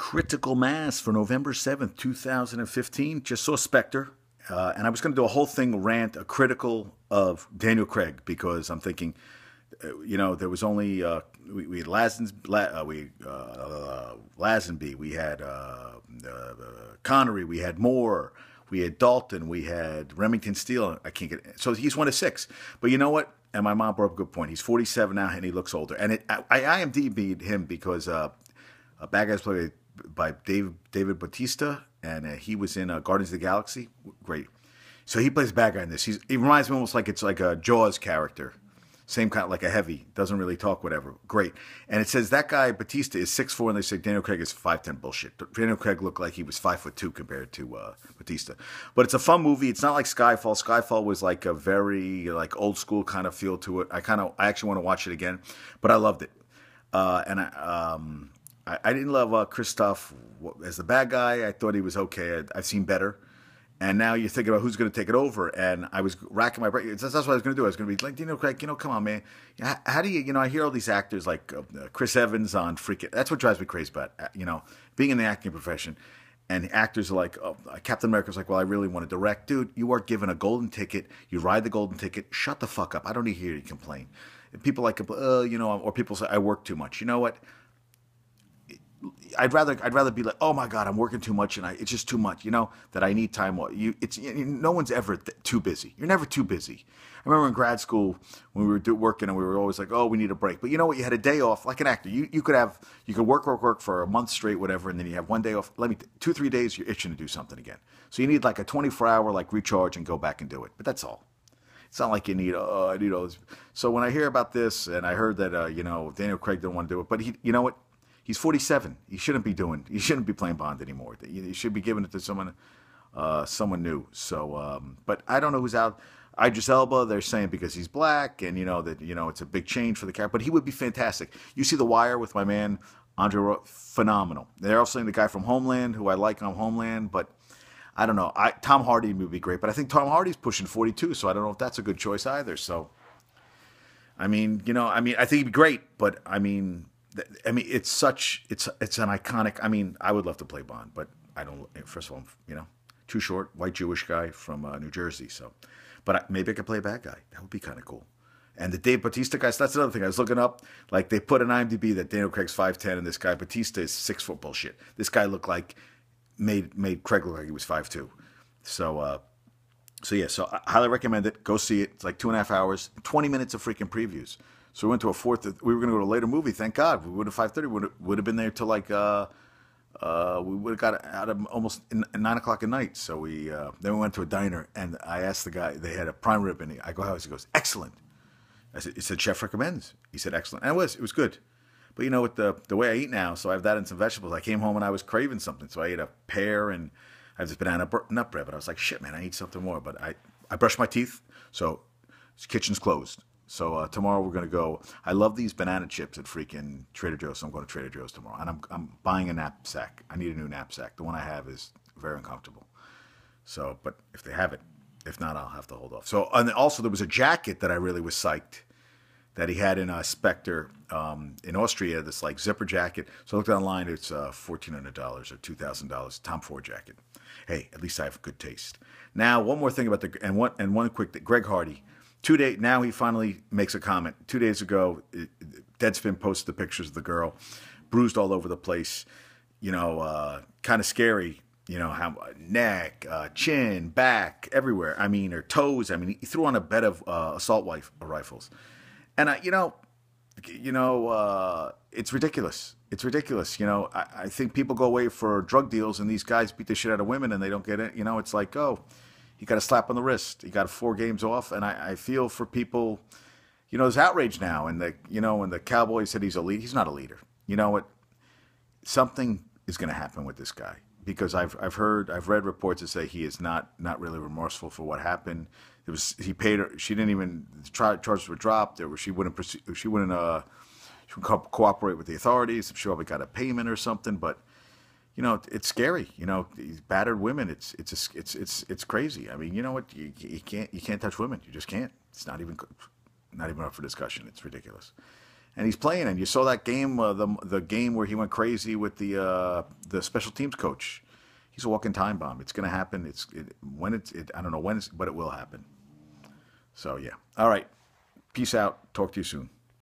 Critical Mass for November 7th, 2015. Just saw Spectre. And I was going to do a whole thing rant, a critical of Daniel Craig, because I'm thinking, there was only, we had Lazenby, we had Connery, we had Moore, we had Dalton, we had Remington Steele. I can't get so he's one of six. But you know what? And my mom brought up a good point. He's 47 now, and he looks older. And I IMDb'd him because a bad guy's played by David Bautista, and he was in Guardians of the Galaxy. Great. So he plays bad guy in this. He reminds me almost like it's like a Jaws character. Same kind, like a heavy. Doesn't really talk, whatever. Great. And it says that guy, Bautista, is 6'4", and they say Daniel Craig is 5'10". Bullshit. Daniel Craig looked like he was 5'2" compared to Bautista. But it's a fun movie. It's not like Skyfall. Skyfall was like a very old school kind of feel to it. I actually want to watch it again, but I loved it. I didn't love Christoph as the bad guy. I thought he was okay. I've seen better. And now you're thinking about who's going to take it over. And I was racking my brain. That's what I was going to do. I was going to be like, Daniel Craig, come on, man. How do you, I hear all these actors like Chris Evans on freaking, that's what drives me crazy about, being in the acting profession. And actors are like, Captain America's like, well, I really want to direct. Dude, you are given a golden ticket. You ride the golden ticket. Shut the fuck up. I don't need to hear you complain. And people like, or people say, I work too much. You know what? I'd rather be like, oh my God, I'm working too much, and it's just too much, that I need time. No one's ever too busy. You're never too busy. I remember in grad school when we were working, and we were always like, oh, we need a break. But you know what? You had a day off, like an actor. You could work for a month straight, whatever, and then you have one day off. 2-3 days, you're itching to do something again. So you need like a 24-hour recharge and go back and do it. But that's all. It's not like you need, I need all this. So when I hear about this, and I heard that, Daniel Craig didn't want to do it, but you know what? He's 47. He shouldn't be playing Bond anymore. He should be giving it to someone new. So, but I don't know who's out. Idris Elba, they're saying because he's black, and it's a big change for the character. But he would be fantastic. You see The Wire with my man Andre, phenomenal. They're also saying the guy from Homeland, who I like on Homeland, but I don't know. Tom Hardy would be great, but I think Tom Hardy's pushing 42, so I don't know if that's a good choice either. So, I think he'd be great, but it's an iconic. I would love to play Bond, but I don't. First of all, too short, white Jewish guy from New Jersey. So, but maybe I could play a bad guy. That would be kind of cool. And the Dave Bautista guys, that's another thing. I was looking up, like they put an IMDb that Daniel Craig's 5'10", and this guy Bautista is 6 foot. Bullshit. This guy looked like made Craig look like he was 5'2". So I highly recommend it. Go see it. It's like 2.5 hours, 20 minutes of freaking previews. So we went to we were going to go to a later movie. Thank God. We would have 5:30. Would have been there till we would have got out of almost 9 o'clock at night. So then we went to a diner, and I asked the guy, they had a prime rib, and I go, how is it? He goes, excellent. He said, chef recommends. He said, excellent. And it was good. But with the way I eat now, so I have that and some vegetables. I came home and I was craving something. So I ate a pear and I have this banana nut bread. But I was like, shit, man, I need something more. But I brushed my teeth. So this kitchen's closed. So tomorrow we're going to go. I love these banana chips at freaking Trader Joe's. So I'm going to Trader Joe's tomorrow. And I'm buying a knapsack. I need a new knapsack. The one I have is very uncomfortable. So, but if they have it, if not, I'll have to hold off. So, and also there was a jacket that I really was psyched that he had in Spectre in Austria, this zipper jacket. So I looked online, it's $1,400 or $2,000 Tom Ford jacket. Hey, at least I have good taste. Now, one more thing about one quick thing. Greg Hardy. Now he finally makes a comment. 2 days ago, Deadspin posted the pictures of the girl, bruised all over the place, kind of scary, how neck, chin, back, everywhere. Her toes. He threw on a bed of assault rifles. And, it's ridiculous. It's ridiculous. I think people go away for drug deals, and these guys beat the shit out of women, and they don't get it. It's like, oh, he got a slap on the wrist. He got 4 games off, and I feel for people. There's outrage now, and when the Cowboy said he's a leader, he's not a leader. You know what? Something is going to happen with this guy because I've read reports that say he is not really remorseful for what happened. He paid her. She didn't even charges were dropped. She wouldn't cooperate with the authorities. She probably got a payment or something, but. It's scary. These battered women. It's crazy. You know what? You can't touch women. You just can't. It's not even up for discussion. It's ridiculous. and he's playing. And you saw that game, the game where he went crazy with the special teams coach. He's a walking time bomb. It's going to happen. I don't know when, but it will happen. So yeah. All right. Peace out. Talk to you soon.